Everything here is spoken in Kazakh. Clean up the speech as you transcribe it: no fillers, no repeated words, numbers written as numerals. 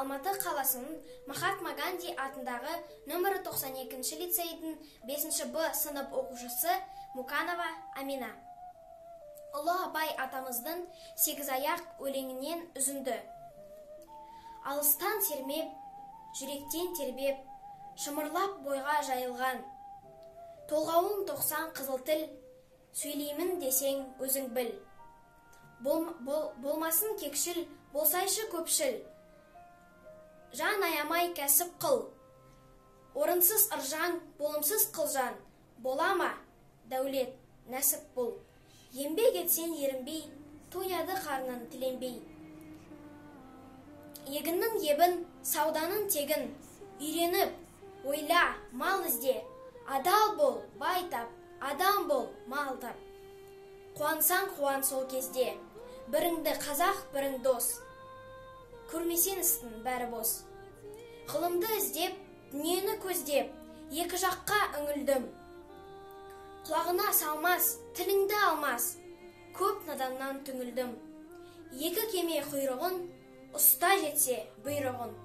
Алматы қаласының Махатма Ганди атындағы нөмірі 92 лицейдің 5 Б сынып оқушысы Муканова Амина. Ұлы Абай атамыздың сегізаяқ өлеңінен үзінді. Алыстан сермеп, жүректен тербеп, шымырлап бойға жайылған. Толғауың 90 қызыл тіл, сөйлеймін десең өзің біл. Болмасын кекшіл, болсайшы көпшіл. Жан аямай кәсіп қыл. Орынсыз ыржаң, болымсыз қылжан. Болама, дәулет, нәсіп бұл. Еңбек етсен ерінбей, тояды қарнын тіленбей. Егіннің ебін, сауданың тегін. Үйреніп, ойла, мал ізде. Адал бол, бай тап, адам бол, мал тап. Қуансаң қуан сол кезде. Біріңді қазақ, бірің дос. Көрмесен істің бәрі бос. Ғылымды іздеп, дүниені көздеп, екі жаққа үңілдім. Құлағына салмас, тіліңді алмас, көп наданнан түңілдім. Екі кеме құйрығын, ұста жетсе бұйрығын.